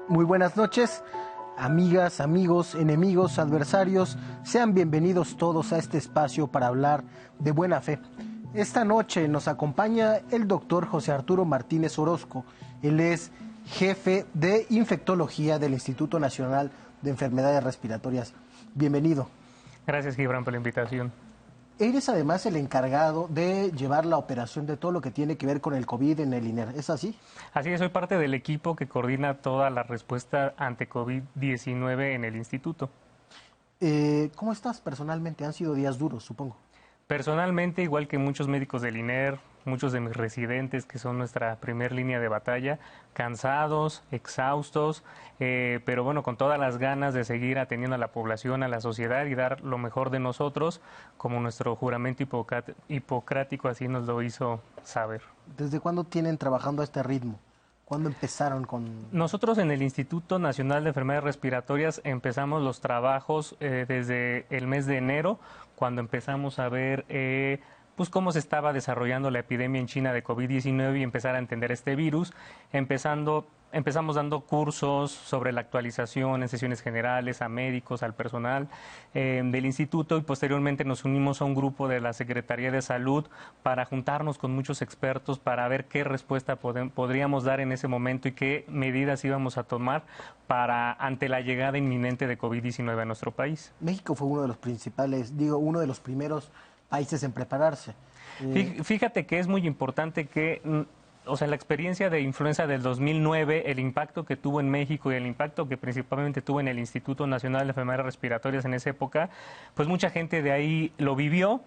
Muy buenas noches, amigas, amigos, enemigos, adversarios. Sean bienvenidos todos a este espacio para hablar de buena fe. Esta noche nos acompaña el doctor José Arturo Martínez Orozco. Él es jefe de infectología del Instituto Nacional de Enfermedades Respiratorias. Bienvenido. Gracias, Gibran, por la invitación. Eres además el encargado de llevar la operación de todo lo que tiene que ver con el COVID en el INER, ¿es así? Así es, soy parte del equipo que coordina toda la respuesta ante COVID-19 en el instituto. ¿Cómo estás personalmente? Han sido días duros, supongo. Personalmente, igual que muchos médicos del INER, muchos de mis residentes, que son nuestra primer línea de batalla, cansados, exhaustos, pero bueno, con todas las ganas de seguir atendiendo a la población, a la sociedad y dar lo mejor de nosotros, como nuestro juramento hipocrático así nos lo hizo saber. ¿Desde cuándo tienen trabajando a este ritmo? ¿Cuándo empezaron con...? Nosotros en el Instituto Nacional de Enfermedades Respiratorias empezamos los trabajos desde el mes de enero, cuando empezamos a ver pues cómo se estaba desarrollando la epidemia en China de COVID-19 y empezar a entender este virus. Empezamos dando cursos sobre la actualización en sesiones generales a médicos, al personal del instituto, y posteriormente nos unimos a un grupo de la Secretaría de Salud para juntarnos con muchos expertos para ver qué respuesta podríamos dar en ese momento y qué medidas íbamos a tomar ante la llegada inminente de COVID-19 a nuestro país. México fue uno de los principales, uno de los primeros países en prepararse. Fíjate que es muy importante que... O sea, la experiencia de influenza del 2009, el impacto que tuvo en México y el impacto que principalmente tuvo en el Instituto Nacional de Enfermedades Respiratorias en esa época, pues mucha gente de ahí lo vivió.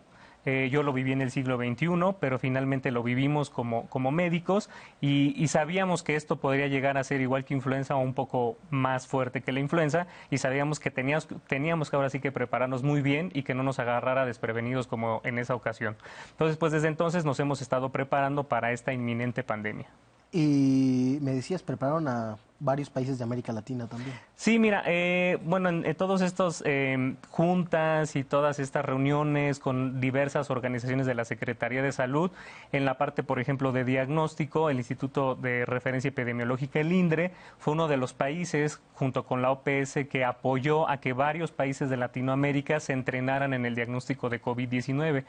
Yo lo viví en el siglo XXI, pero finalmente lo vivimos como médicos y sabíamos que esto podría llegar a ser igual que influenza o un poco más fuerte que la influenza, y sabíamos que teníamos que ahora sí que prepararnos muy bien y que no nos agarrara desprevenidos como en esa ocasión. Entonces, pues desde entonces nos hemos estado preparando para esta inminente pandemia. Y me decías, prepararon a varios países de América Latina también. Sí, mira, bueno, en todos estos juntas y todas estas reuniones con diversas organizaciones de la Secretaría de Salud, en la parte, por ejemplo, de diagnóstico, el Instituto de Referencia Epidemiológica, el INDRE, fue uno de los países, junto con la OPS, que apoyó a que varios países de Latinoamérica se entrenaran en el diagnóstico de COVID-19.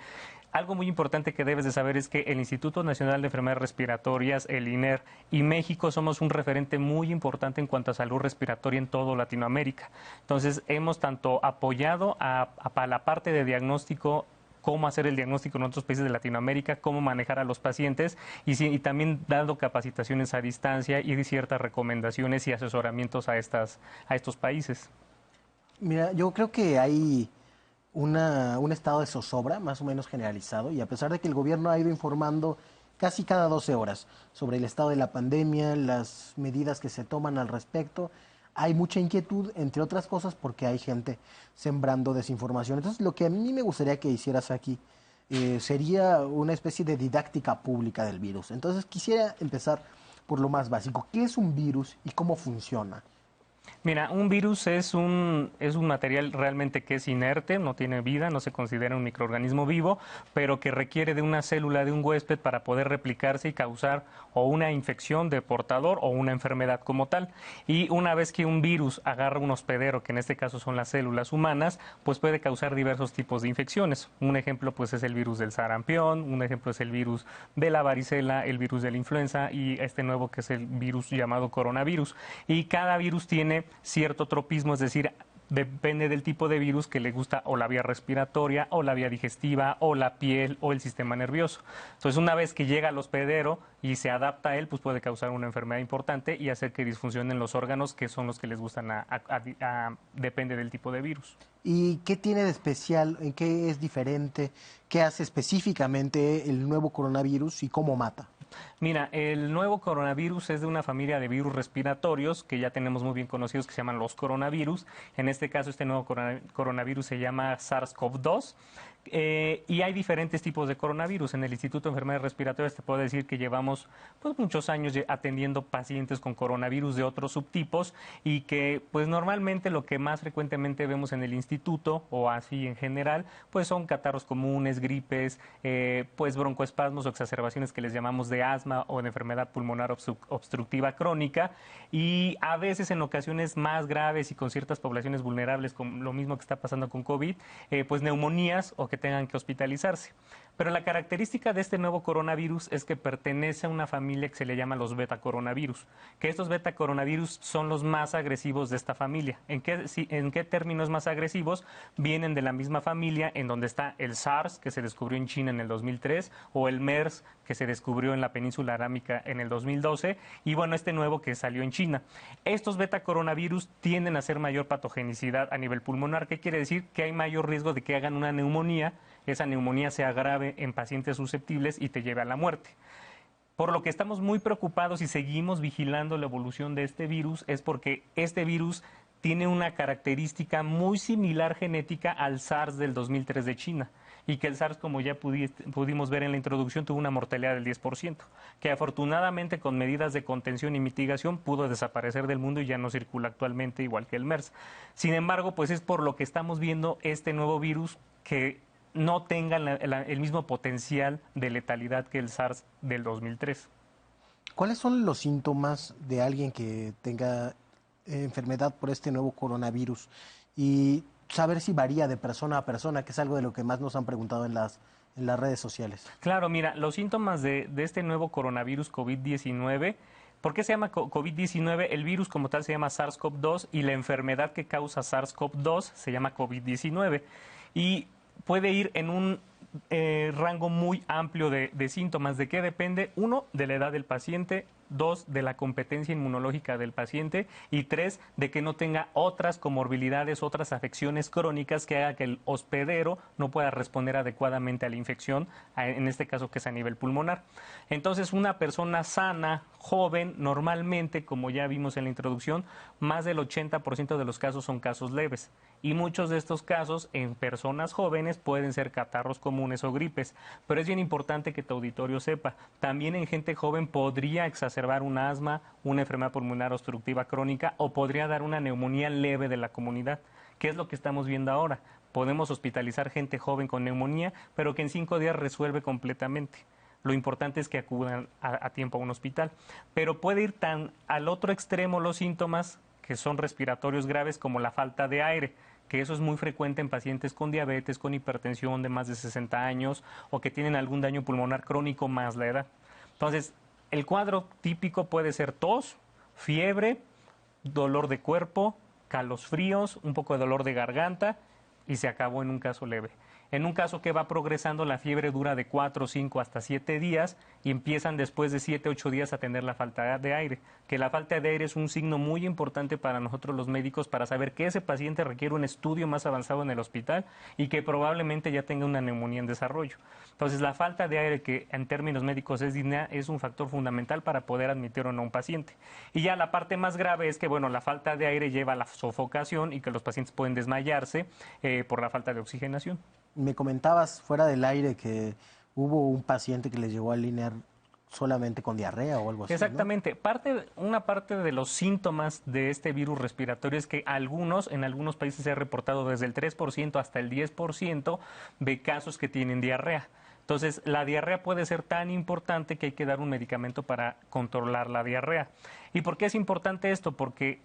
Algo muy importante que debes de saber es que el Instituto Nacional de Enfermedades Respiratorias, el INER, y México somos un referente muy importante en cuanto a salud respiratoria en todo Latinoamérica. Entonces, hemos tanto apoyado a la parte de diagnóstico, cómo hacer el diagnóstico en otros países de Latinoamérica, cómo manejar a los pacientes y también dando capacitaciones a distancia y ciertas recomendaciones y asesoramientos a estos países. Mira, yo creo que hay un estado de zozobra más o menos generalizado, y a pesar de que el gobierno ha ido informando casi cada 12 horas sobre el estado de la pandemia, las medidas que se toman al respecto, hay mucha inquietud, entre otras cosas, porque hay gente sembrando desinformación. Entonces, lo que a mí me gustaría que hicieras aquí sería una especie de didáctica pública del virus. Entonces, quisiera empezar por lo más básico. ¿Qué es un virus y cómo funciona? Mira, un virus es un material realmente que es inerte, no tiene vida, no se considera un microorganismo vivo, pero que requiere de una célula de un huésped para poder replicarse y causar o una infección de portador o una enfermedad como tal. Y una vez que un virus agarra un hospedero, que en este caso son las células humanas, pues puede causar diversos tipos de infecciones. Un ejemplo pues es el virus del sarampión, un ejemplo es el virus de la varicela, el virus de la influenza y este nuevo que es el virus llamado coronavirus. Y cada virus tiene cierto tropismo, es decir, depende del tipo de virus que le gusta o la vía respiratoria o la vía digestiva o la piel o el sistema nervioso. Entonces, una vez que llega al hospedero y se adapta a él, pues puede causar una enfermedad importante y hacer que disfuncionen los órganos, que son los que les gustan depende del tipo de virus. ¿Y qué tiene de especial? ¿En qué es diferente? ¿Qué hace específicamente el nuevo coronavirus y cómo mata? Mira, el nuevo coronavirus es de una familia de virus respiratorios que ya tenemos muy bien conocidos, que se llaman los coronavirus. En este caso, este nuevo coronavirus se llama SARS-CoV-2. Y hay diferentes tipos de coronavirus. En el Instituto de Enfermedades Respiratorias te puedo decir que llevamos pues, muchos años atendiendo pacientes con coronavirus de otros subtipos y que pues normalmente lo que más frecuentemente vemos en el instituto o así en general pues son catarros comunes, gripes, pues broncoespasmos o exacerbaciones que les llamamos de asma, asma o de enfermedad pulmonar obstructiva crónica, y a veces en ocasiones más graves y con ciertas poblaciones vulnerables, como lo mismo que está pasando con COVID, pues neumonías o que tengan que hospitalizarse. Pero la característica de este nuevo coronavirus es que pertenece a una familia que se le llama los beta-coronavirus, que estos beta-coronavirus son los más agresivos de esta familia. ¿En qué términos más agresivos? Vienen de la misma familia en donde está el SARS, que se descubrió en China en el 2003, o el MERS, que se descubrió en la península arábica en el 2012, y bueno, este nuevo que salió en China. Estos beta-coronavirus tienden a ser mayor patogenicidad a nivel pulmonar. ¿Qué quiere decir? Que hay mayor riesgo de que hagan una neumonía, esa neumonía se agrave en pacientes susceptibles y te lleve a la muerte. Por lo que estamos muy preocupados y seguimos vigilando la evolución de este virus es porque este virus tiene una característica muy similar genética al SARS del 2003 de China, y que el SARS, como ya pudimos ver en la introducción, tuvo una mortalidad del 10%, que afortunadamente con medidas de contención y mitigación pudo desaparecer del mundo y ya no circula actualmente igual que el MERS. Sin embargo, pues es por lo que estamos viendo este nuevo virus que no tenga el mismo potencial de letalidad que el SARS del 2003. ¿Cuáles son los síntomas de alguien que tenga enfermedad por este nuevo coronavirus? Y saber si varía de persona a persona, que es algo de lo que más nos han preguntado en las redes sociales. Claro, mira, los síntomas de este nuevo coronavirus COVID-19. ¿Por qué se llama COVID-19? El virus como tal se llama SARS-CoV-2 y la enfermedad que causa SARS-CoV-2 se llama COVID-19. Y puede ir en un rango muy amplio de síntomas. ¿De qué depende? 1, de la edad del paciente. 2, de la competencia inmunológica del paciente. Y 3, de que no tenga otras comorbilidades, otras afecciones crónicas que haga que el hospedero no pueda responder adecuadamente a la infección, en este caso que es a nivel pulmonar. Entonces, una persona sana, joven, normalmente, como ya vimos en la introducción, más del 80% de los casos son casos leves. Y muchos de estos casos en personas jóvenes pueden ser catarros comunes o gripes. Pero es bien importante que tu auditorio sepa, también en gente joven podría exacerbar un asma, una enfermedad pulmonar obstructiva crónica o podría dar una neumonía leve de la comunidad. ¿Qué es lo que estamos viendo ahora? Podemos hospitalizar gente joven con neumonía, pero que en 5 días resuelve completamente. Lo importante es que acudan a tiempo a un hospital. Pero puede ir tan al otro extremo los síntomas que son respiratorios graves como la falta de aire, que eso es muy frecuente en pacientes con diabetes, con hipertensión de más de 60 años o que tienen algún daño pulmonar crónico más la edad. Entonces, el cuadro típico puede ser tos, fiebre, dolor de cuerpo, calosfríos, un poco de dolor de garganta y se acabó en un caso leve. En un caso que va progresando, la fiebre dura de 4, 5 hasta 7 días y empiezan después de 7, 8 días a tener la falta de aire. Que la falta de aire es un signo muy importante para nosotros los médicos para saber que ese paciente requiere un estudio más avanzado en el hospital y que probablemente ya tenga una neumonía en desarrollo. Entonces, la falta de aire, que en términos médicos es disnea, es un factor fundamental para poder admitir o no a un paciente. Y ya la parte más grave es que, bueno, la falta de aire lleva a la sofocación y que los pacientes pueden desmayarse por la falta de oxigenación. Me comentabas fuera del aire que hubo un paciente que les llegó al INER solamente con diarrea o algo así, Exactamente. ¿no? Una parte de los síntomas de este virus respiratorio es que en algunos países se ha reportado desde el 3% hasta el 10% de casos que tienen diarrea. Entonces, la diarrea puede ser tan importante que hay que dar un medicamento para controlar la diarrea. ¿Y por qué es importante esto? Porque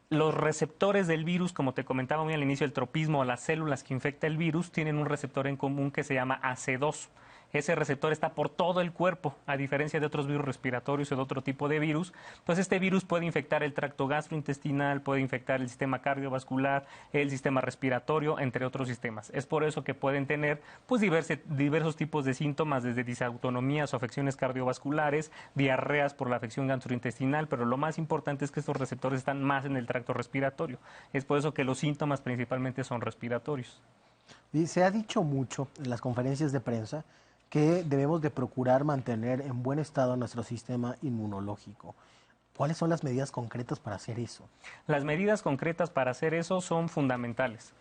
los receptores del virus, como te comentaba muy al inicio, el tropismo, las células que infecta el virus, tienen un receptor en común que se llama AC2. Ese receptor está por todo el cuerpo, a diferencia de otros virus respiratorios o de otro tipo de virus. Entonces, este virus puede infectar el tracto gastrointestinal, puede infectar el sistema cardiovascular, el sistema respiratorio, entre otros sistemas. Es por eso que pueden tener pues, diversos tipos de síntomas, desde disautonomías o afecciones cardiovasculares, diarreas por la afección gastrointestinal, pero lo más importante es que estos receptores están más en el tracto respiratorio. Es por eso que los síntomas principalmente son respiratorios. Y se ha dicho mucho en las conferencias de prensa que debemos de procurar mantener en buen estado nuestro sistema inmunológico. ¿Cuáles son las medidas concretas para hacer eso? Las medidas concretas para hacer eso son fundamentales.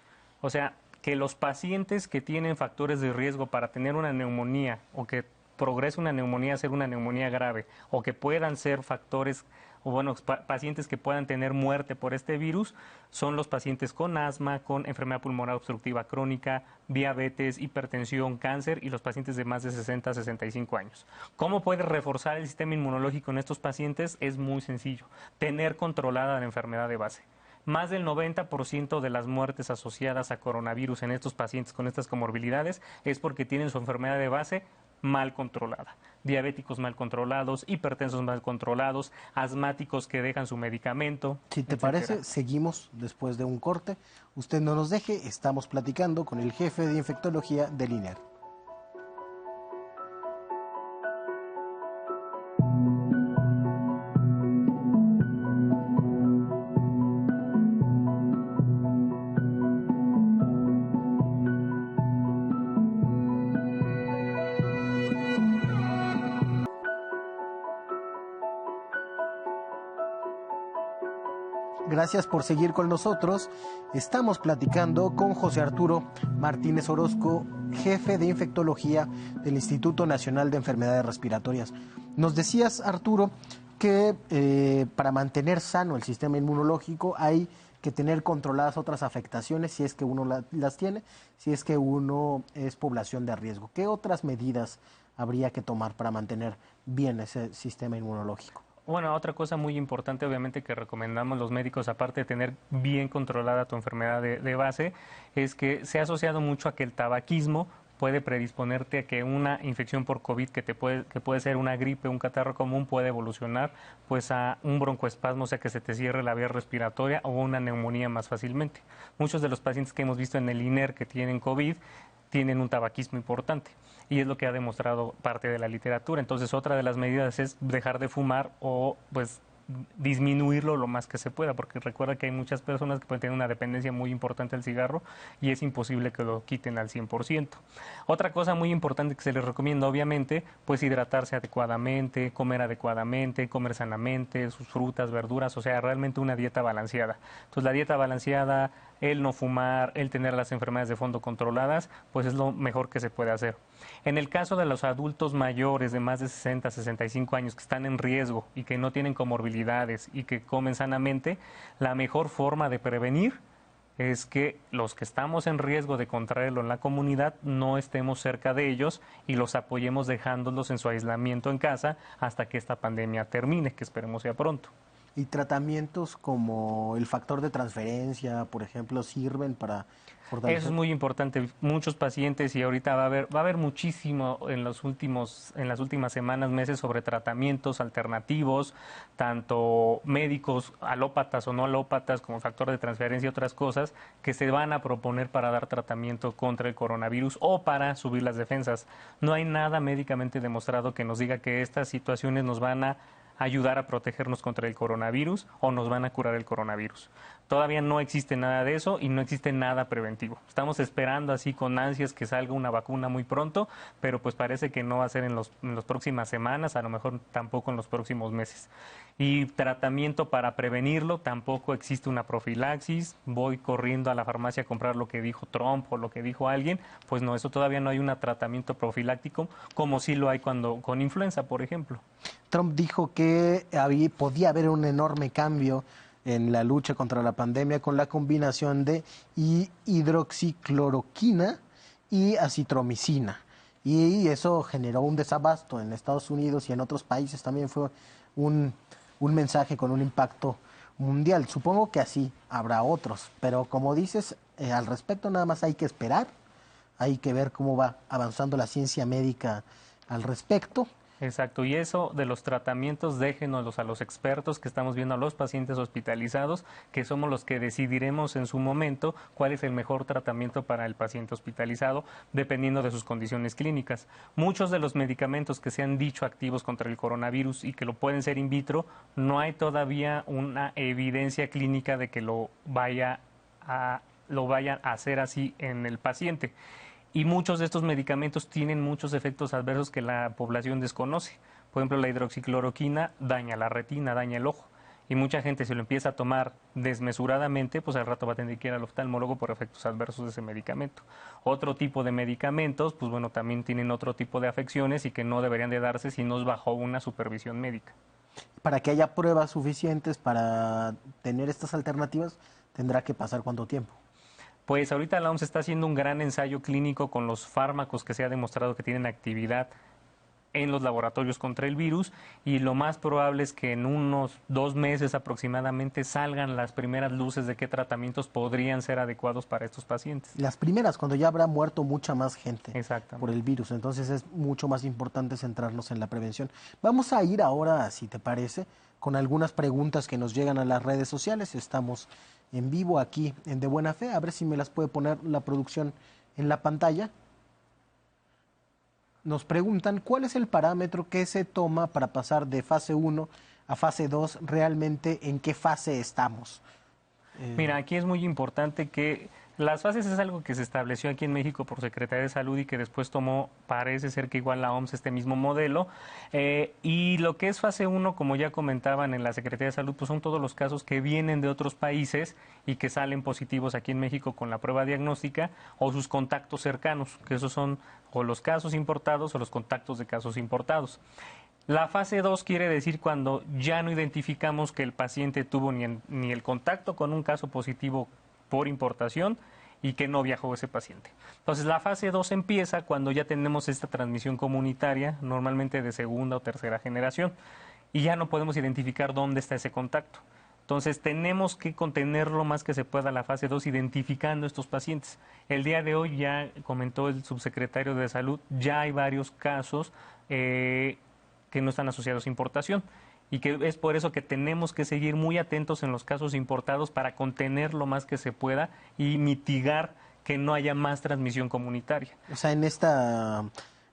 O sea, que los pacientes que tienen factores de riesgo para tener una neumonía o que progrese una neumonía a ser una neumonía grave o que puedan ser factores o bueno, pacientes que puedan tener muerte por este virus son los pacientes con asma, con enfermedad pulmonar obstructiva crónica, diabetes, hipertensión, cáncer y los pacientes de más de 60 a 65 años. ¿Cómo puede reforzar el sistema inmunológico en estos pacientes? Es muy sencillo, tener controlada la enfermedad de base. Más del 90% de las muertes asociadas a coronavirus en estos pacientes con estas comorbilidades es porque tienen su enfermedad de base mal controlada. Diabéticos mal controlados, hipertensos mal controlados, asmáticos que dejan su medicamento. Si te etcétera. parece, seguimos después de un corte. Usted no nos deje, estamos platicando con el jefe de infectología del INER. Gracias por seguir con nosotros. Estamos platicando con José Arturo Martínez Orozco, jefe de infectología del Instituto Nacional de Enfermedades Respiratorias. Nos decías, Arturo, que para mantener sano el sistema inmunológico hay que tener controladas otras afectaciones si es que uno las tiene, si es que uno es población de riesgo. ¿Qué otras medidas habría que tomar para mantener bien ese sistema inmunológico? Bueno, otra cosa muy importante, obviamente, que recomendamos los médicos, aparte de tener bien controlada tu enfermedad de base, es que se ha asociado mucho a que el tabaquismo puede predisponerte a que una infección por COVID que puede ser una gripe, un catarro común, puede evolucionar pues a un broncoespasmo, o sea que se te cierre la vía respiratoria o una neumonía más fácilmente. Muchos de los pacientes que hemos visto en el INER que tienen COVID tienen un tabaquismo importante y es lo que ha demostrado parte de la literatura. Entonces, otra de las medidas es dejar de fumar o pues disminuirlo lo más que se pueda, porque recuerda que hay muchas personas que pueden tener una dependencia muy importante al cigarro y es imposible que lo quiten al 100%. Otra cosa muy importante que se les recomienda, obviamente, pues hidratarse adecuadamente, comer sanamente, sus frutas, verduras, o sea, realmente una dieta balanceada. Entonces, la dieta balanceada, el no fumar, el tener las enfermedades de fondo controladas, pues es lo mejor que se puede hacer. En el caso de los adultos mayores de más de 60, 65 años que están en riesgo y que no tienen comorbilidades y que comen sanamente, la mejor forma de prevenir es que los que estamos en riesgo de contraerlo en la comunidad no estemos cerca de ellos y los apoyemos dejándolos en su aislamiento en casa hasta que esta pandemia termine, que esperemos sea pronto. ¿Y tratamientos como el factor de transferencia, por ejemplo, sirven para fortalecer? Eso es muy importante. Muchos pacientes y ahorita va a haber muchísimo en las últimas semanas, meses sobre tratamientos alternativos, tanto médicos, alópatas o no alópatas, como factor de transferencia y otras cosas que se van a proponer para dar tratamiento contra el coronavirus o para subir las defensas. No hay nada médicamente demostrado que nos diga que estas situaciones nos van a ayudar a protegernos contra el coronavirus o nos van a curar el coronavirus. Todavía no existe nada de eso y no existe nada preventivo. Estamos esperando así con ansias que salga una vacuna muy pronto, pero pues parece que no va a ser en las próximas semanas, a lo mejor tampoco en los próximos meses. Y tratamiento para prevenirlo, tampoco existe una profilaxis, voy corriendo a la farmacia a comprar lo que dijo Trump o lo que dijo alguien, pues no, eso todavía no hay un tratamiento profiláctico como sí lo hay con influenza, por ejemplo. Trump dijo que podía haber un enorme cambio en la lucha contra la pandemia con la combinación de hidroxicloroquina y acitromicina. Y eso generó un desabasto en Estados Unidos y en otros países. También fue un mensaje con un impacto mundial. Supongo que así habrá otros, pero como dices, al respecto nada más hay que esperar, hay que ver cómo va avanzando la ciencia médica al respecto. Exacto, y eso de los tratamientos déjenoslos a los expertos que estamos viendo, a los pacientes hospitalizados, que somos los que decidiremos en su momento cuál es el mejor tratamiento para el paciente hospitalizado, dependiendo de sus condiciones clínicas. Muchos de los medicamentos que se han dicho activos contra el coronavirus y que lo pueden ser in vitro, no hay todavía una evidencia clínica de que lo vayan a hacer así en el paciente. Y muchos de estos medicamentos tienen muchos efectos adversos que la población desconoce. Por ejemplo, la hidroxicloroquina daña la retina, daña el ojo. y mucha gente se lo empieza a tomar desmesuradamente, pues al rato va a tener que ir al oftalmólogo por efectos adversos de ese medicamento. Otro tipo de medicamentos, pues bueno, también tienen otro tipo de afecciones y que no deberían de darse si no es bajo una supervisión médica. Para que haya pruebas suficientes para tener estas alternativas, tendrá que pasar cuánto tiempo. Pues ahorita la OMS está haciendo un gran ensayo clínico con los fármacos que se ha demostrado que tienen actividad en los laboratorios contra el virus, y lo más probable es que en unos 2 meses aproximadamente salgan las primeras luces de qué tratamientos podrían ser adecuados para estos pacientes. Las primeras, cuando ya habrá muerto mucha más gente por Exactamente. el virus, entonces es mucho más importante centrarnos en la prevención. Vamos a ir ahora, si te parece, con algunas preguntas que nos llegan a las redes sociales. Estamos en vivo aquí en De Buena Fe, a ver si me las puede poner la producción en la pantalla. Nos preguntan cuál es el parámetro que se toma para pasar de fase 1 a fase 2, realmente en qué fase estamos. Mira, aquí es muy importante que las fases es algo que se estableció aquí en México por Secretaría de Salud y que después tomó, parece ser que igual la OMS, este mismo modelo. Y lo que es fase 1, como ya comentaban en la Secretaría de Salud, pues son todos los casos que vienen de otros países y que salen positivos aquí en México con la prueba diagnóstica o sus contactos cercanos, que esos son o los casos importados o los contactos de casos importados. La fase 2 quiere decir cuando ya no identificamos que el paciente tuvo ni el contacto con un caso positivo por importación y que no viajó ese paciente. Entonces, la fase 2 empieza cuando ya tenemos esta transmisión comunitaria, normalmente de segunda o tercera generación, y ya no podemos identificar dónde está ese contacto. Entonces, tenemos que contener lo más que se pueda la fase 2 identificando estos pacientes. El día de hoy, ya comentó el subsecretario de Salud, ya hay varios casos que no están asociados a importación, y que es por eso que tenemos que seguir muy atentos en los casos importados para contener lo más que se pueda y mitigar que no haya más transmisión comunitaria. O sea, en esta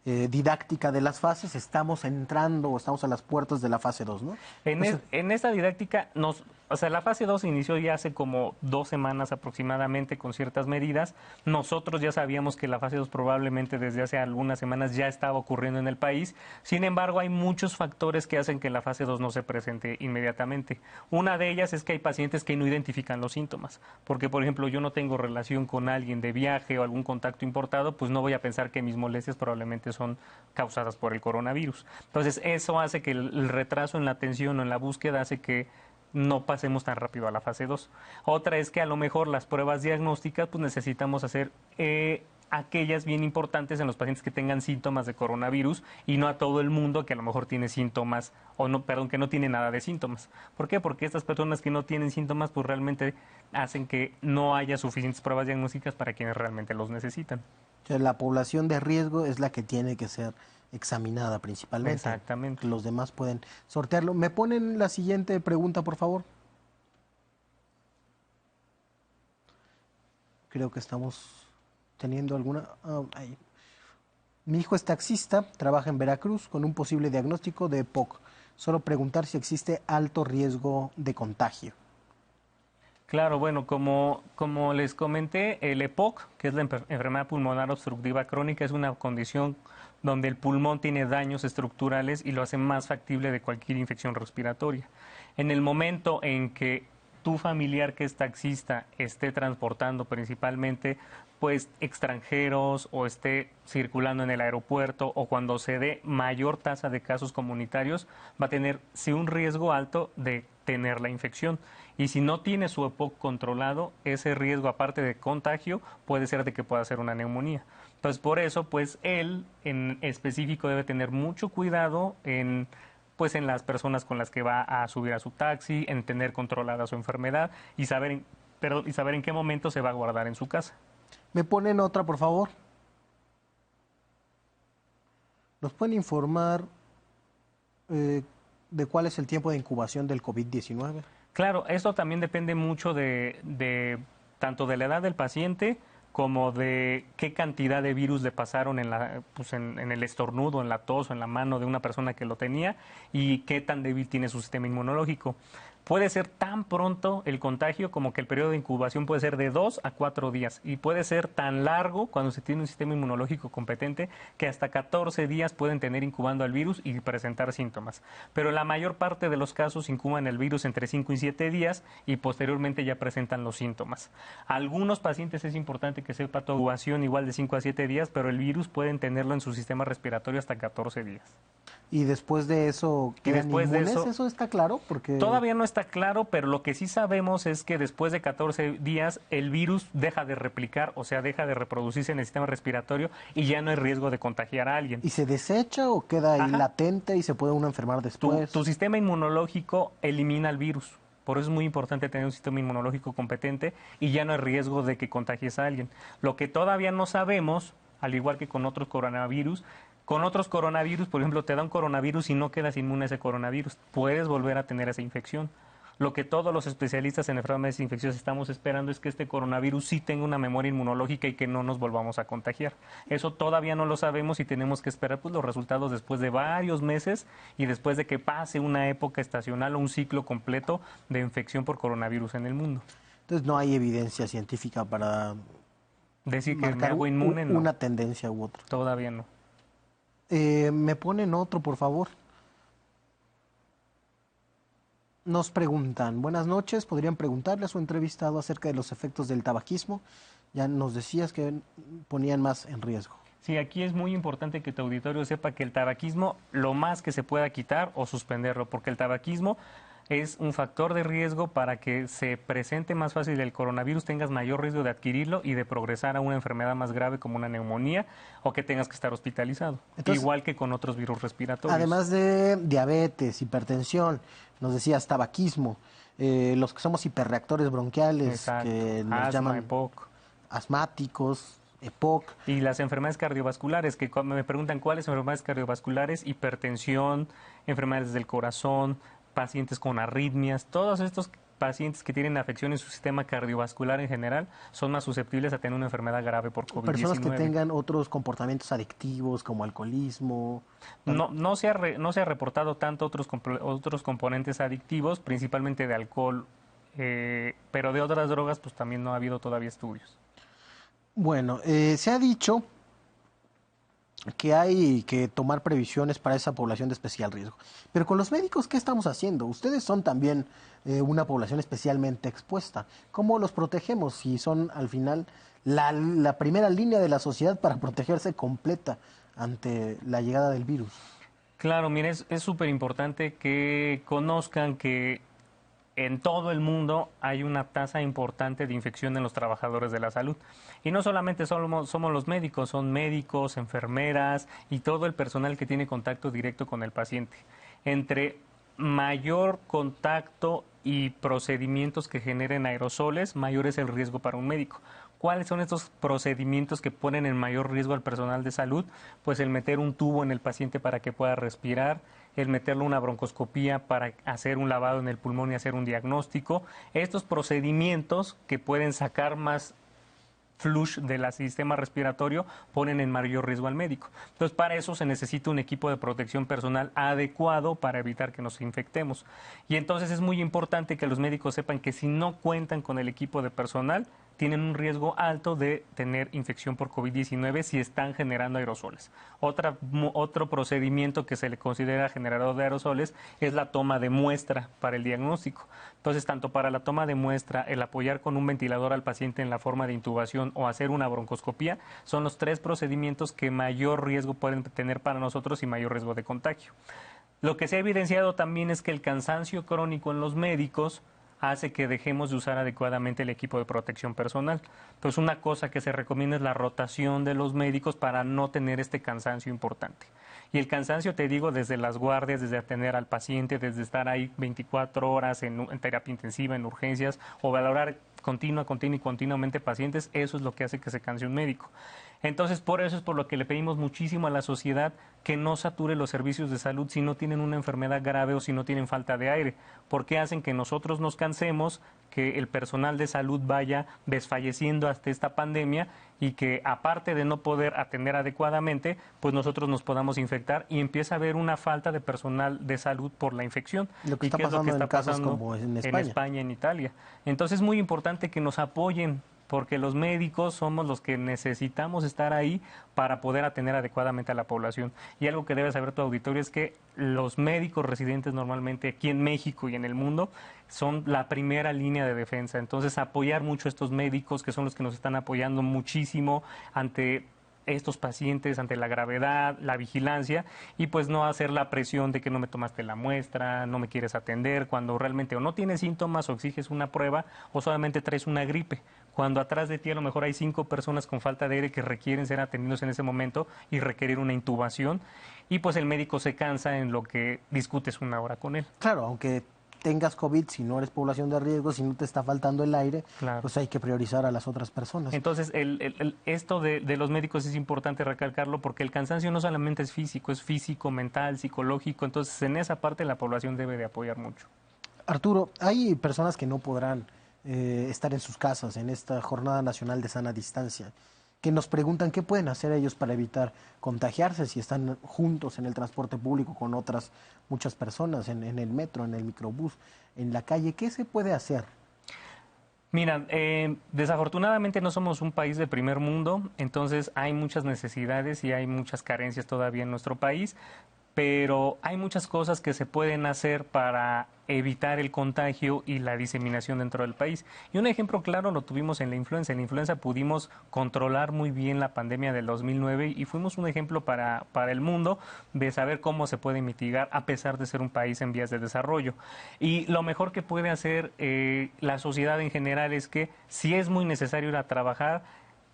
didáctica de las fases estamos entrando o estamos a las puertas de la fase 2, ¿no? En esta didáctica, la fase 2 inició ya hace como 2 semanas aproximadamente con ciertas medidas. Nosotros ya sabíamos que la fase 2 probablemente desde hace algunas semanas ya estaba ocurriendo en el país. Sin embargo, hay muchos factores que hacen que la fase 2 no se presente inmediatamente. Una de ellas es que hay pacientes que no identifican los síntomas. Porque, por ejemplo, yo no tengo relación con alguien de viaje o algún contacto importado, pues no voy a pensar que mis molestias probablemente son causadas por el coronavirus. Entonces, eso hace que el retraso en la atención o en la búsqueda hace que no pasemos tan rápido a la fase 2. Otra es que a lo mejor las pruebas diagnósticas pues necesitamos hacer aquellas bien importantes en los pacientes que tengan síntomas de coronavirus y no a todo el mundo que a lo mejor tiene síntomas o no, perdón, que no tiene nada de síntomas. ¿Por qué? Porque estas personas que no tienen síntomas pues realmente hacen que no haya suficientes pruebas diagnósticas para quienes realmente los necesitan. O sea, la población de riesgo es la que tiene que ser examinada principalmente. Exactamente. Los demás pueden sortearlo. ¿Me ponen la siguiente pregunta, por favor? Creo que estamos teniendo alguna... ahí. Mi hijo es taxista, trabaja en Veracruz con un posible diagnóstico de EPOC. Solo preguntar si existe alto riesgo de contagio. Claro, bueno, como les comenté, el EPOC, que es la enfermedad pulmonar obstructiva crónica, es una condición donde el pulmón tiene daños estructurales y lo hace más factible de cualquier infección respiratoria. En el momento en que tu familiar que es taxista esté transportando principalmente pues extranjeros o esté circulando en el aeropuerto o cuando se dé mayor tasa de casos comunitarios, va a tener sí un riesgo alto de tener la infección. Y si no tiene su EPOC controlado, ese riesgo aparte de contagio puede ser de que pueda ser una neumonía. Entonces por eso pues él en específico debe tener mucho cuidado en las personas con las que va a subir a su taxi, en tener controlada su enfermedad y saber en qué momento se va a guardar en su casa. ¿Me ponen otra, por favor? ¿Nos pueden informar de cuál es el tiempo de incubación del COVID-19? Claro, esto también depende mucho tanto de la edad del paciente como de qué cantidad de virus le pasaron en el estornudo, en la tos o en la mano de una persona que lo tenía y qué tan débil tiene su sistema inmunológico. Puede ser tan pronto el contagio como que el periodo de incubación puede ser de 2 a 4 días y puede ser tan largo cuando se tiene un sistema inmunológico competente que hasta 14 días pueden tener incubando al virus y presentar síntomas. Pero la mayor parte de los casos incuban el virus entre 5 y 7 días y posteriormente ya presentan los síntomas. Algunos pacientes es importante que sepa tu incubación igual de 5 a 7 días, pero el virus pueden tenerlo en su sistema respiratorio hasta 14 días. Y después de eso, Y ¿quedan después de inmunes? eso, ¿Eso está claro? Porque todavía no está claro, pero lo que sí sabemos es que después de 14 días el virus deja de replicar, o sea, deja de reproducirse en el sistema respiratorio y ya no hay riesgo de contagiar a alguien. ¿y se desecha o queda ahí Ajá. latente y se puede uno enfermar después? Tu sistema inmunológico elimina el virus. Por eso es muy importante tener un sistema inmunológico competente y ya no hay riesgo de que contagies a alguien. Lo que todavía no sabemos, al igual que con otros coronavirus, por ejemplo, te da un coronavirus y no quedas inmune a ese coronavirus. Puedes volver a tener esa infección. Lo que todos los especialistas en enfermedades infecciosas estamos esperando es que este coronavirus sí tenga una memoria inmunológica y que no nos volvamos a contagiar. Eso todavía no lo sabemos y tenemos que esperar pues, los resultados después de varios meses y después de que pase una época estacional o un ciclo completo de infección por coronavirus en el mundo. Entonces no hay evidencia científica para Decir que me marcar hago inmune, no, una tendencia u otra. todavía no. Me ponen otro, por favor. Nos preguntan, buenas noches, ¿podrían preguntarle a su entrevistado acerca de los efectos del tabaquismo? Ya nos decías que ponían más en riesgo. Sí, aquí es muy importante que tu auditorio sepa que el tabaquismo, lo más que se pueda quitar o suspenderlo, porque el tabaquismo es un factor de riesgo para que se presente más fácil el coronavirus, tengas mayor riesgo de adquirirlo y de progresar a una enfermedad más grave como una neumonía o que tengas que estar hospitalizado, Entonces, igual que con otros virus respiratorios. Además de diabetes, hipertensión, nos decías tabaquismo, los que somos hiperreactores bronquiales, Exacto. que nos Asma, llaman EPOC. asmáticos, EPOC. Y las enfermedades cardiovasculares, que cuando me preguntan cuáles enfermedades cardiovasculares, hipertensión, enfermedades del corazón, pacientes con arritmias, todos estos pacientes que tienen afección en su sistema cardiovascular en general son más susceptibles a tener una enfermedad grave por COVID-19. Personas que tengan otros comportamientos adictivos como alcoholismo. No se ha reportado tanto otros componentes adictivos, principalmente de alcohol, pero de otras drogas pues también no ha habido todavía estudios. Bueno, se ha dicho que hay que tomar previsiones para esa población de especial riesgo. Pero con los médicos, ¿qué estamos haciendo? Ustedes son también una población especialmente expuesta. ¿Cómo los protegemos si son al final la primera línea de la sociedad para protegerse completa ante la llegada del virus? Claro, mire, es súper importante que conozcan que en todo el mundo hay una tasa importante de infección en los trabajadores de la salud. Y no solamente somos los médicos, son médicos, enfermeras y todo el personal que tiene contacto directo con el paciente. Entre mayor contacto y procedimientos que generen aerosoles, mayor es el riesgo para un médico. ¿Cuáles son estos procedimientos que ponen en mayor riesgo al personal de salud? Pues el meter un tubo en el paciente para que pueda respirar, el meterle una broncoscopía para hacer un lavado en el pulmón y hacer un diagnóstico. Estos procedimientos que pueden sacar más flush del sistema respiratorio ponen en mayor riesgo al médico. Entonces, para eso se necesita un equipo de protección personal adecuado para evitar que nos infectemos. Y entonces es muy importante que los médicos sepan que si no cuentan con el equipo de personal, tienen un riesgo alto de tener infección por COVID-19 si están generando aerosoles. Otro procedimiento que se le considera generador de aerosoles es la toma de muestra para el diagnóstico. Entonces, tanto para la toma de muestra, el apoyar con un ventilador al paciente en la forma de intubación o hacer una broncoscopía, son los 3 procedimientos que mayor riesgo pueden tener para nosotros y mayor riesgo de contagio. Lo que se ha evidenciado también es que el cansancio crónico en los médicos hace que dejemos de usar adecuadamente el equipo de protección personal. Entonces, una cosa que se recomienda es la rotación de los médicos para no tener este cansancio importante. Y el cansancio, te digo, desde las guardias, desde atender al paciente, desde estar ahí 24 horas en terapia intensiva, en urgencias, o valorar continuamente pacientes, eso es lo que hace que se canse un médico. Entonces, por eso es por lo que le pedimos muchísimo a la sociedad que no sature los servicios de salud si no tienen una enfermedad grave o si no tienen falta de aire, porque hacen que nosotros nos cansemos, que el personal de salud vaya desfalleciendo hasta esta pandemia y que aparte de no poder atender adecuadamente, pues nosotros nos podamos infectar y empieza a haber una falta de personal de salud por la infección. Lo que ¿Y está qué es lo que pasando en está casos pasando como en en España. España, en Italia? Entonces es muy importante que nos apoyen porque los médicos somos los que necesitamos estar ahí para poder atender adecuadamente a la población. Y algo que debe saber tu auditorio es que los médicos residentes normalmente aquí en México y en el mundo son la primera línea de defensa. Entonces, apoyar mucho a estos médicos que son los que nos están apoyando muchísimo ante estos pacientes, ante la gravedad, la vigilancia, y pues no hacer la presión de que no me tomaste la muestra, no me quieres atender, cuando realmente o no tienes síntomas o exiges una prueba o solamente traes una gripe, cuando atrás de ti a lo mejor hay 5 personas con falta de aire que requieren ser atendidos en ese momento y requerir una intubación, y pues el médico se cansa en lo que discutes una hora con él. Claro, aunque tengas COVID, si no eres población de riesgo, si no te está faltando el aire, Claro. pues hay que priorizar a las otras personas. Entonces, esto de los médicos es importante recalcarlo porque el cansancio no solamente es físico, mental, psicológico. Entonces, en esa parte la población debe de apoyar mucho. Arturo, hay personas que no podrán estar en sus casas en esta Jornada Nacional de Sana Distancia, que nos preguntan qué pueden hacer ellos para evitar contagiarse si están juntos en el transporte público con otras muchas personas, en el metro, en el microbús, en la calle. ¿Qué se puede hacer? Mira, desafortunadamente no somos un país de primer mundo, entonces hay muchas necesidades y hay muchas carencias todavía en nuestro país, pero hay muchas cosas que se pueden hacer para evitar el contagio y la diseminación dentro del país. Y un ejemplo claro lo tuvimos en la influenza. En la influenza pudimos controlar muy bien la pandemia del 2009 y fuimos un ejemplo para el mundo de saber cómo se puede mitigar a pesar de ser un país en vías de desarrollo. Y lo mejor que puede hacer la sociedad en general es que si es muy necesario ir a trabajar,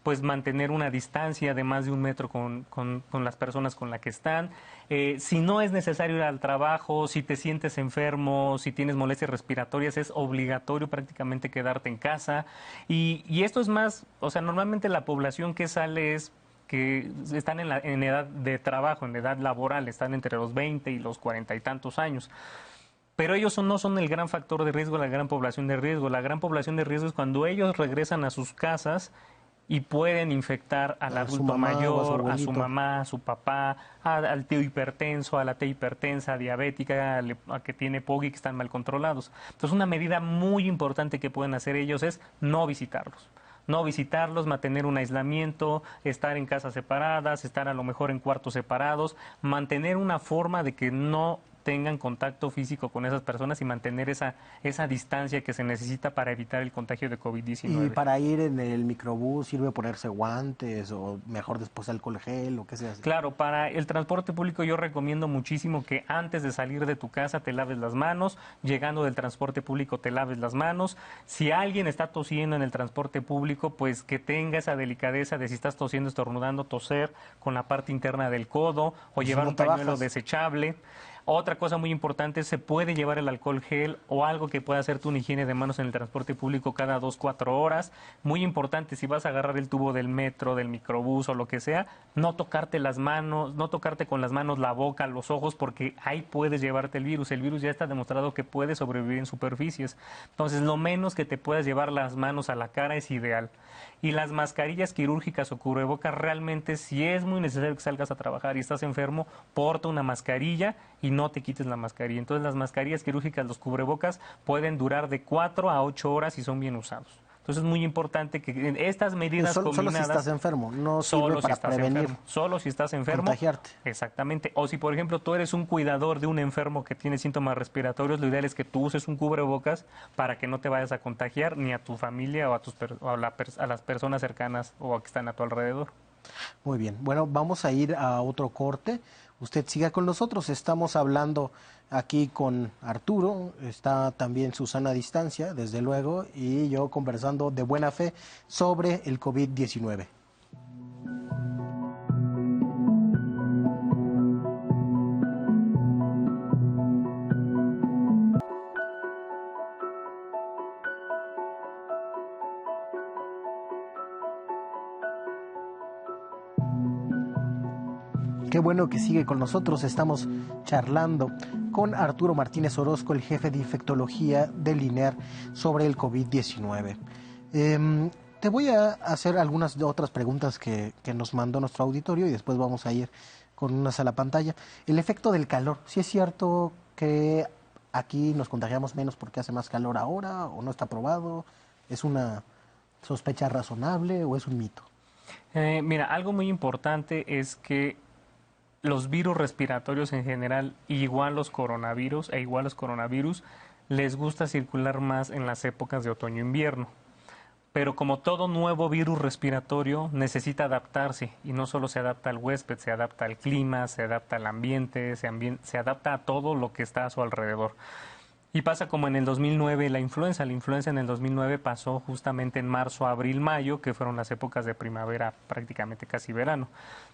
pues mantener una distancia de más de 1 metro con las personas con las que están. Si no es necesario ir al trabajo, si te sientes enfermo, si tienes molestias respiratorias, es obligatorio prácticamente quedarte en casa. Y esto es más, o sea, normalmente la población que sale es que están en edad de trabajo, en edad laboral, están entre los 20 y los 40 y tantos años. Pero ellos no son el gran factor de riesgo, la gran población de riesgo. La gran población de riesgo es cuando ellos regresan a sus casas y pueden infectar al A su adulto mamá o a su mayor, a su abuelito. mamá, a su papá, al tío hipertenso, a la tía hipertensa, diabética, a que tiene POGI, que están mal controlados. Entonces, una medida muy importante que pueden hacer ellos es no visitarlos. No visitarlos, mantener un aislamiento, estar en casas separadas, estar a lo mejor en cuartos separados, mantener una forma de que no tengan contacto físico con esas personas y mantener esa distancia que se necesita para evitar el contagio de Y COVID-19. para ir en el microbús sirve ponerse guantes o mejor después alcohol gel o qué se hace. Claro, para el transporte público yo recomiendo muchísimo que antes de salir de tu casa te laves las manos, llegando del transporte público te laves las manos. Si alguien está tosiendo en el transporte público, pues que tenga esa delicadeza de si estás tosiendo, estornudando, toser con la parte interna del codo o Y si llevar no un te pañuelo bajas, desechable. Otra cosa muy importante, se puede llevar el alcohol gel o algo que pueda hacerte una higiene de manos en el transporte público cada 2, 4 horas. Muy importante, si vas a agarrar el tubo del metro, del microbús o lo que sea, no tocarte las manos, no tocarte con las manos la boca, los ojos, porque ahí puedes llevarte el virus. El virus ya está demostrado que puede sobrevivir en superficies. Entonces, lo menos que te puedas llevar las manos a la cara es ideal. Y las mascarillas quirúrgicas o cubrebocas, realmente, si es muy necesario que salgas a trabajar y estás enfermo, porta una mascarilla y no te quites la mascarilla. Entonces, las mascarillas quirúrgicas, los cubrebocas, pueden durar de 4 a 8 horas si son bien usados. Entonces, es muy importante que estas medidas solo si estás combinadas, enfermo, no sirve solo si para estás prevenir enfermo, solo si estás enfermo, contagiarte. exactamente. O si, por ejemplo, tú eres un cuidador de un enfermo que tiene síntomas respiratorios, lo ideal es que tú uses un cubrebocas para que no te vayas a contagiar ni a tu familia o a las personas cercanas o que están a tu alrededor. Muy bien. Bueno, vamos a ir a otro corte. Usted siga con nosotros. Estamos hablando aquí con Arturo. Está también Susana a distancia, desde luego, y yo conversando de buena fe sobre el COVID-19. Qué bueno que sigue con nosotros. Estamos charlando con Arturo Martínez Orozco, el jefe de infectología del INER, sobre el COVID-19. Te voy a hacer algunas de otras preguntas que nos mandó nuestro auditorio y después vamos a ir con unas a la pantalla. El efecto del calor. ¿Sí es cierto que aquí nos contagiamos menos porque hace más calor ahora o no está probado? ¿Es una sospecha razonable o es un mito? Mira, algo muy importante es que los virus respiratorios en general, igual los coronavirus les gusta circular más en las épocas de otoño-invierno. Pero como todo nuevo virus respiratorio necesita adaptarse y no solo se adapta al huésped, se adapta al clima, se adapta al ambiente, se adapta a todo lo que está a su alrededor. Y pasa como en el 2009 la influenza. La influenza en el 2009 pasó justamente en marzo, abril, mayo, que fueron las épocas de primavera, prácticamente casi verano.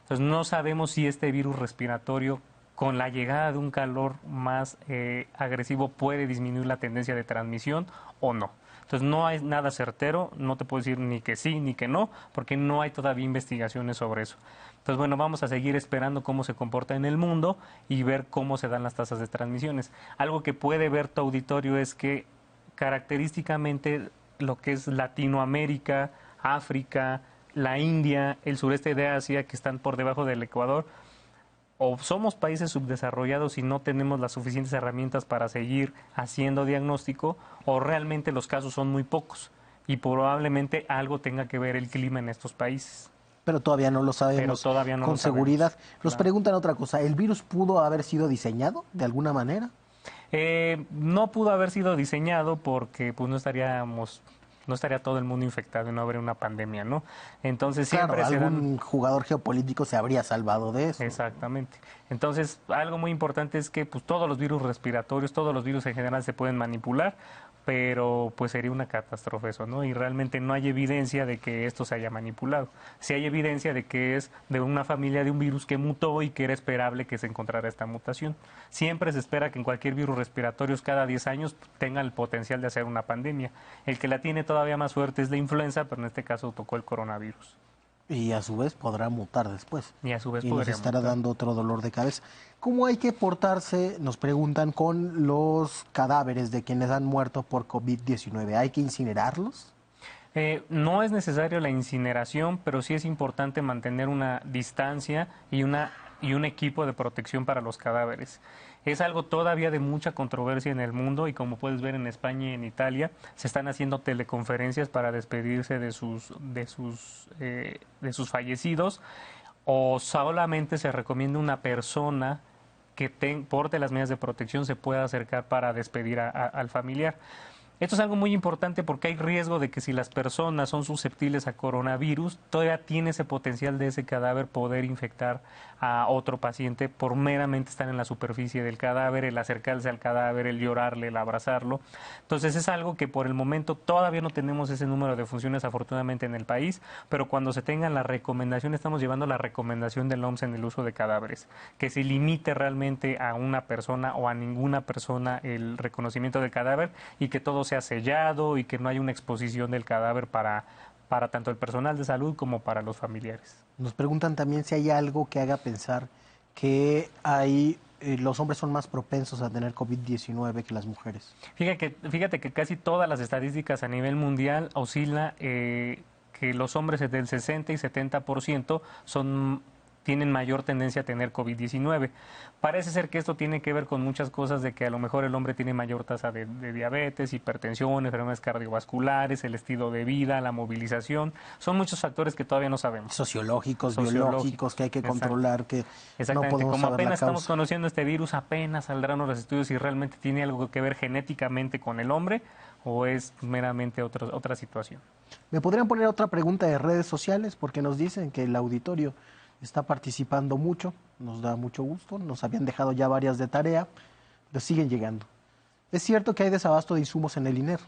Entonces no sabemos si este virus respiratorio, con la llegada de un calor más agresivo, puede disminuir la tendencia de transmisión o no. Entonces no hay nada certero, no te puedo decir ni que sí ni que no, porque no hay todavía investigaciones sobre eso. Entonces, bueno, vamos a seguir esperando cómo se comporta en el mundo y ver cómo se dan las tasas de transmisiones. Algo que puede ver tu auditorio es que característicamente lo que es Latinoamérica, África, la India, el sureste de Asia, que están por debajo del Ecuador, o somos países subdesarrollados y no tenemos las suficientes herramientas para seguir haciendo diagnóstico, o realmente los casos son muy pocos y probablemente algo tenga que ver el clima en estos países. Pero todavía no lo Pero sabemos todavía no con lo sabemos. seguridad. Nos Claro. preguntan otra cosa, ¿el virus pudo haber sido diseñado de alguna manera? No pudo haber sido diseñado porque pues no estaría todo el mundo infectado y no habría una pandemia, ¿no? Entonces Claro, siempre se dan. algún jugador geopolítico se habría salvado de eso. Exactamente. Entonces, algo muy importante es que pues todos los virus respiratorios, todos los virus en general se pueden manipular, pero pues sería una catástrofe eso, ¿no? Y realmente no hay evidencia de que esto se haya manipulado. Sí hay evidencia de que es de una familia de un virus que mutó y que era esperable que se encontrara esta mutación. Siempre se espera que en cualquier virus respiratorio cada 10 años tenga el potencial de hacer una pandemia. El que la tiene todavía más fuerte es la influenza, pero en este caso tocó el coronavirus. Y a su vez podrá mutar después. Y a su vez Y nos podría estará mutar. dando otro dolor de cabeza. ¿Cómo hay que portarse, nos preguntan, con los cadáveres de quienes han muerto por COVID-19? ¿Hay que incinerarlos? No es necesario la incineración, pero sí es importante mantener una distancia y un equipo de protección para los cadáveres. Es algo todavía de mucha controversia en el mundo y como puedes ver en España y en Italia se están haciendo teleconferencias para despedirse de sus fallecidos, o solamente se recomienda una persona que porte las medidas de protección se pueda acercar para despedir al familiar. Esto es algo muy importante porque hay riesgo de que si las personas son susceptibles a coronavirus, todavía tiene ese potencial de ese cadáver poder infectar a otro paciente por meramente estar en la superficie del cadáver, el acercarse al cadáver, el llorarle, el abrazarlo. Entonces es algo que por el momento todavía no tenemos ese número de funciones afortunadamente en el país, pero cuando se tengan la recomendación, estamos llevando la recomendación del OMS en el uso de cadáveres, que se limite realmente a una persona o a ninguna persona el reconocimiento del cadáver y que todo sea sellado y que no haya una exposición del cadáver para tanto el personal de salud como para los familiares. Nos preguntan también si hay algo que haga pensar que los hombres son más propensos a tener COVID-19 que las mujeres. Fíjate que casi todas las estadísticas a nivel mundial oscila que los hombres del 60 y 70% tienen mayor tendencia a tener COVID-19. Parece ser que esto tiene que ver con muchas cosas, de que a lo mejor el hombre tiene mayor tasa de diabetes, hipertensión, enfermedades cardiovasculares, el estilo de vida, la movilización. Son muchos factores que todavía no sabemos. Sociológicos, biológicos, que hay que controlar, que no Exactamente, podemos como saber la apenas estamos causa. conociendo este virus, apenas saldrán los estudios si realmente tiene algo que ver genéticamente con el hombre o es meramente otra situación. ¿Me podrían poner otra pregunta de redes sociales? Porque nos dicen que el auditorio está participando mucho, nos da mucho gusto, nos habían dejado ya varias de tarea, pero siguen llegando. ¿Es cierto que hay desabasto de insumos en el INER?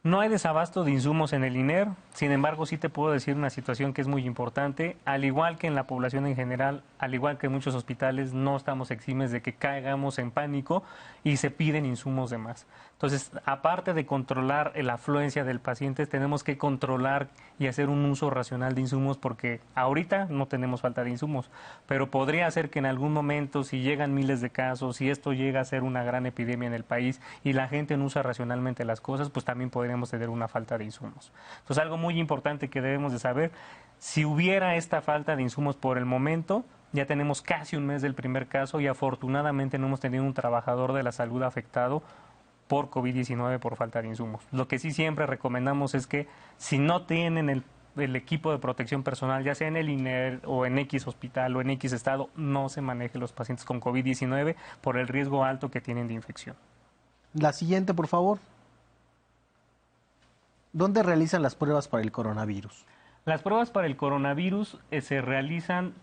No hay desabasto de insumos en el INER, sin embargo sí te puedo decir una situación que es muy importante, al igual que en la población en general, al igual que en muchos hospitales, no estamos eximes de que caigamos en pánico y se piden insumos de más. Entonces, aparte de controlar la afluencia del paciente, tenemos que controlar y hacer un uso racional de insumos porque ahorita no tenemos falta de insumos, pero podría ser que en algún momento, si llegan miles de casos, si esto llega a ser una gran epidemia en el país y la gente no usa racionalmente las cosas, pues también podríamos tener una falta de insumos. Entonces, algo muy importante que debemos de saber, si hubiera esta falta de insumos por el momento, ya tenemos casi un mes del primer caso y afortunadamente no hemos tenido un trabajador de la salud afectado por COVID-19 por falta de insumos. Lo que sí siempre recomendamos es que si no tienen el equipo de protección personal, ya sea en el INER o en X hospital o en X estado, no se maneje los pacientes con COVID-19 por el riesgo alto que tienen de infección. La siguiente, por favor. ¿Dónde realizan las pruebas para el coronavirus? Las pruebas para el coronavirus se realizan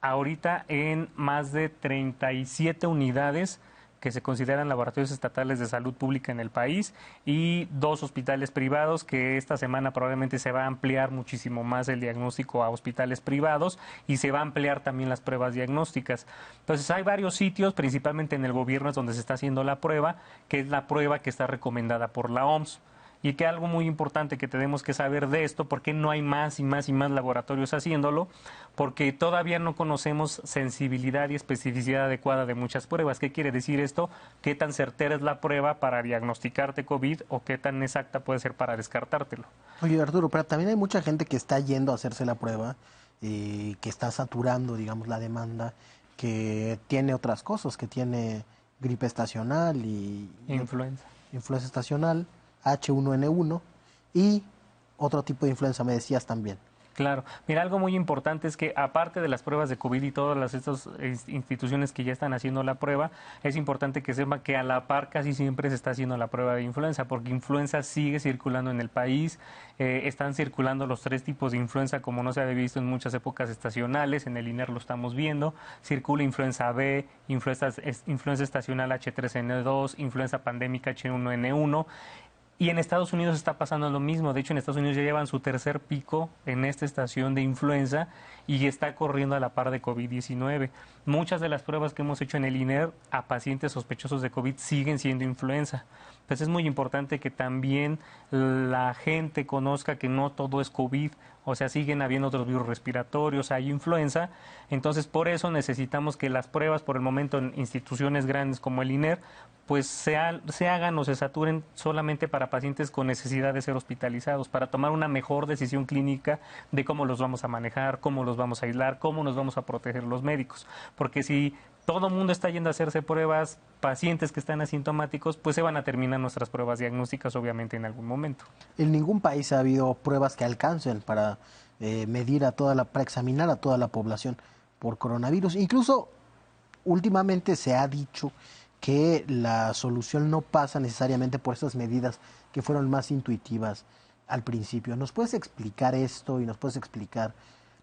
ahorita en más de 37 unidades que se consideran laboratorios estatales de salud pública en el país y 2 hospitales privados que esta semana probablemente se va a ampliar muchísimo más el diagnóstico a hospitales privados y se va a ampliar también las pruebas diagnósticas. Entonces hay varios sitios, principalmente en el gobierno es donde se está haciendo la prueba, que es la prueba que está recomendada por la OMS. Y que algo muy importante que tenemos que saber de esto, porque no hay más y más y más laboratorios haciéndolo, porque todavía no conocemos sensibilidad y especificidad adecuada de muchas pruebas. ¿Qué quiere decir esto? ¿Qué tan certera es la prueba para diagnosticarte COVID o qué tan exacta puede ser para descartártelo? Oye, Arturo, pero también hay mucha gente que está yendo a hacerse la prueba, que está saturando, digamos, la demanda, que tiene otras cosas, que tiene gripe estacional y Influenza. influenza estacional, H1N1 y otro tipo de influenza, me decías también. Claro. Mira, algo muy importante es que aparte de las pruebas de COVID y todas estas instituciones que ya están haciendo la prueba, es importante que sepan que a la par casi siempre se está haciendo la prueba de influenza, porque influenza sigue circulando en el país, están circulando los 3 tipos de influenza como no se había visto en muchas épocas estacionales, en el INER lo estamos viendo, circula influenza B, influenza estacional H3N2, influenza pandémica H1N1. Y en Estados Unidos está pasando lo mismo. De hecho, en Estados Unidos ya llevan su tercer pico en esta estación de influenza y está corriendo a la par de COVID-19. Muchas de las pruebas que hemos hecho en el INER a pacientes sospechosos de COVID siguen siendo influenza. Entonces es muy importante que también la gente conozca que no todo es COVID. O sea, siguen habiendo otros virus respiratorios, hay influenza. Entonces, por eso necesitamos que las pruebas, por el momento, en instituciones grandes como el INER, pues se hagan o se saturen solamente para pacientes con necesidad de ser hospitalizados, para tomar una mejor decisión clínica de cómo los vamos a manejar, cómo los vamos a aislar, cómo nos vamos a proteger los médicos. Porque si todo el mundo está yendo a hacerse pruebas, pacientes que están asintomáticos, pues se van a terminar nuestras pruebas diagnósticas, obviamente, en algún momento. En ningún país ha habido pruebas que alcancen para para examinar a toda la población por coronavirus. Incluso últimamente se ha dicho que la solución no pasa necesariamente por esas medidas que fueron más intuitivas al principio. ¿Nos puedes explicar esto y nos puedes explicar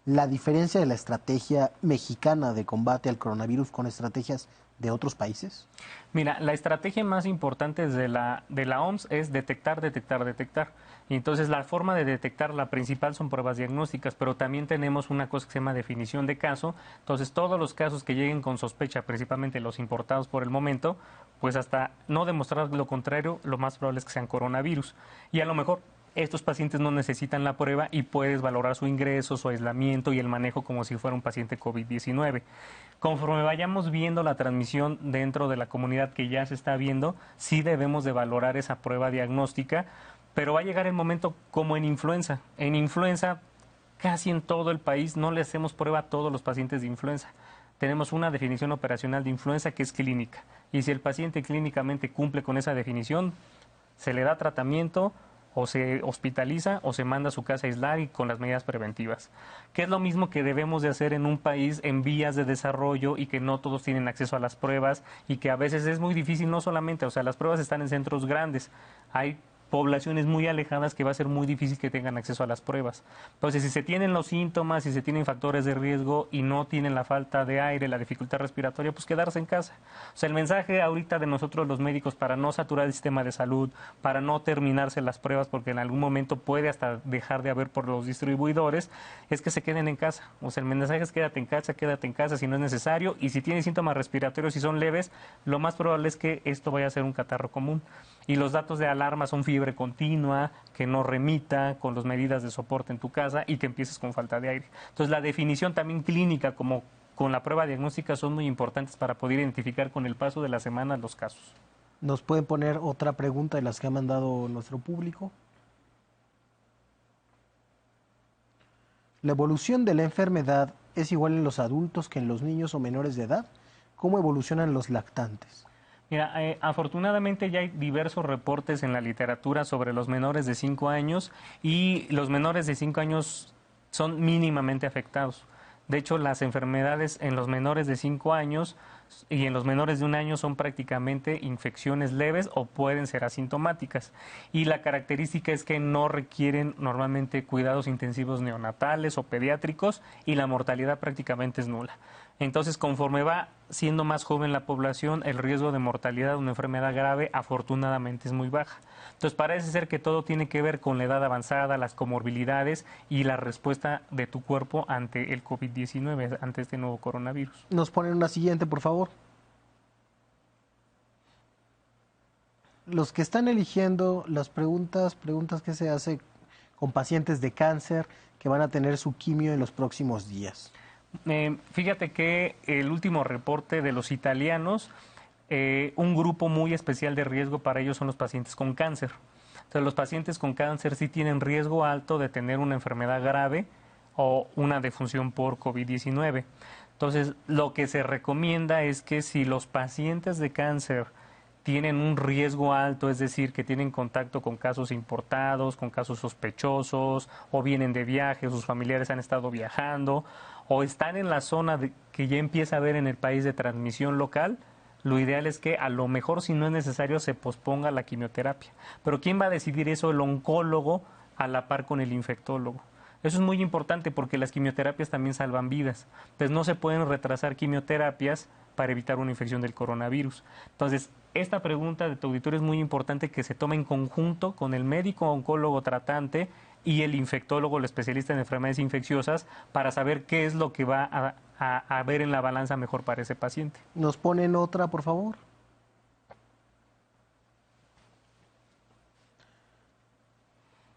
la diferencia de la estrategia mexicana de combate al coronavirus con estrategias de otros países? Mira, la estrategia más importante de la OMS es detectar, detectar, detectar. Y entonces la forma de detectar, la principal son pruebas diagnósticas, pero también tenemos una cosa que se llama definición de caso. Entonces todos los casos que lleguen con sospecha, principalmente los importados por el momento, pues hasta no demostrar lo contrario, lo más probable es que sean coronavirus. Y a lo mejor estos pacientes no necesitan la prueba y puedes valorar su ingreso, su aislamiento y el manejo como si fuera un paciente COVID-19. Conforme vayamos viendo la transmisión dentro de la comunidad que ya se está viendo, sí debemos de valorar esa prueba diagnóstica, pero va a llegar el momento como en influenza. En influenza, casi en todo el país no le hacemos prueba a todos los pacientes de influenza. Tenemos una definición operacional de influenza que es clínica. Y si el paciente clínicamente cumple con esa definición, se le da tratamiento, o se hospitaliza o se manda a su casa a aislar y con las medidas preventivas. Que es lo mismo que debemos de hacer en un país en vías de desarrollo y que no todos tienen acceso a las pruebas y que a veces es muy difícil, no solamente, o sea, las pruebas están en centros grandes. Hay poblaciones muy alejadas que va a ser muy difícil que tengan acceso a las pruebas. Entonces, si se tienen los síntomas, si se tienen factores de riesgo y no tienen la falta de aire, la dificultad respiratoria, pues quedarse en casa. O sea, el mensaje ahorita de nosotros los médicos para no saturar el sistema de salud, para no terminarse las pruebas, porque en algún momento puede hasta dejar de haber por los distribuidores, es que se queden en casa. O sea, el mensaje es quédate en casa si no es necesario, y si tienes síntomas respiratorios y son leves, lo más probable es que esto vaya a ser un catarro común. Y los datos de alarma son fiebre continua, que no remita, con las medidas de soporte en tu casa y que empieces con falta de aire. Entonces, la definición también clínica como con la prueba diagnóstica son muy importantes para poder identificar con el paso de las semanas los casos. ¿Nos pueden poner otra pregunta de las que ha mandado nuestro público? ¿La evolución de la enfermedad es igual en los adultos que en los niños o menores de edad? ¿Cómo evolucionan los lactantes? Mira, afortunadamente ya hay diversos reportes en la literatura sobre los menores de 5 años y los menores de 5 años son mínimamente afectados. De hecho, las enfermedades en los menores de 5 años y en los menores de 1 año son prácticamente infecciones leves o pueden ser asintomáticas. Y la característica es que no requieren normalmente cuidados intensivos neonatales o pediátricos y la mortalidad prácticamente es nula. Entonces, conforme va siendo más joven la población, el riesgo de mortalidad de una enfermedad grave afortunadamente es muy baja. Entonces, parece ser que todo tiene que ver con la edad avanzada, las comorbilidades y la respuesta de tu cuerpo ante el COVID-19, ante este nuevo coronavirus. Nos ponen una siguiente, por favor. Los que están eligiendo las preguntas que se hace con pacientes de cáncer que van a tener su quimio en los próximos días. Fíjate que el último reporte de los italianos, un grupo muy especial de riesgo para ellos son los pacientes con cáncer. Entonces, los pacientes con cáncer sí tienen riesgo alto de tener una enfermedad grave o una defunción por COVID-19. Entonces, lo que se recomienda es que si los pacientes de cáncer tienen un riesgo alto, es decir, que tienen contacto con casos importados, con casos sospechosos, o vienen de viaje, sus familiares han estado viajando, o están en la zona que ya empieza a haber en el país de transmisión local, lo ideal es que a lo mejor, si no es necesario, se posponga la quimioterapia. Pero ¿quién va a decidir eso? El oncólogo a la par con el infectólogo. Eso es muy importante porque las quimioterapias también salvan vidas. Entonces no se pueden retrasar quimioterapias para evitar una infección del coronavirus. Entonces, esta pregunta de tu auditorio es muy importante que se tome en conjunto con el médico oncólogo tratante y el infectólogo, el especialista en enfermedades infecciosas, para saber qué es lo que va a ver en la balanza mejor para ese paciente. ¿Nos ponen otra, por favor?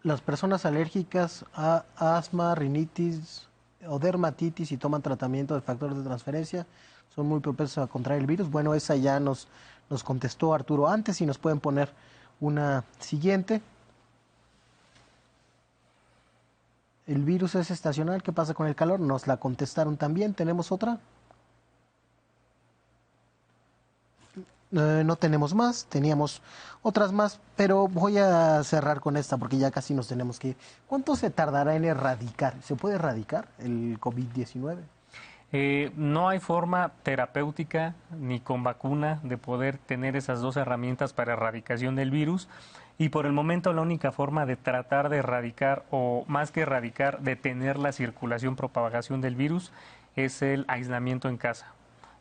Las personas alérgicas a asma, rinitis o dermatitis y toman tratamiento de factores de transferencia son muy propensos a contraer el virus. Bueno, esa ya nos contestó Arturo antes y nos pueden poner una siguiente. El virus es estacional, ¿qué pasa con el calor? Nos la contestaron también. ¿Tenemos otra? No tenemos más, teníamos otras más, pero voy a cerrar con esta porque ya casi nos tenemos que ir. ¿Cuánto se tardará en erradicar? ¿Se puede erradicar el COVID-19? No hay forma terapéutica ni con vacuna de poder tener esas dos herramientas para erradicación del virus. Y por el momento la única forma de tratar de erradicar, o más que erradicar, detener la circulación, propagación del virus, es el aislamiento en casa.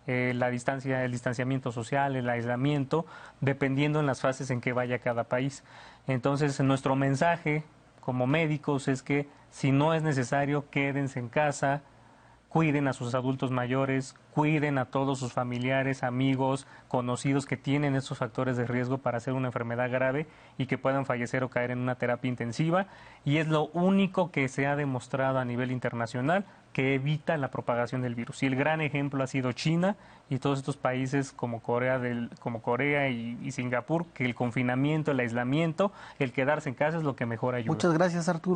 La distancia, el distanciamiento social, el aislamiento, dependiendo en las fases en que vaya cada país. Entonces, nuestro mensaje como médicos es que si no es necesario, quédense en casa, cuiden a sus adultos mayores, cuiden a todos sus familiares, amigos, conocidos que tienen estos factores de riesgo para hacer una enfermedad grave y que puedan fallecer o caer en una terapia intensiva. Y es lo único que se ha demostrado a nivel internacional que evita la propagación del virus. Y el gran ejemplo ha sido China y todos estos países como Corea y Singapur, que el confinamiento, el aislamiento, el quedarse en casa es lo que mejor ayuda. Muchas gracias, Arturo.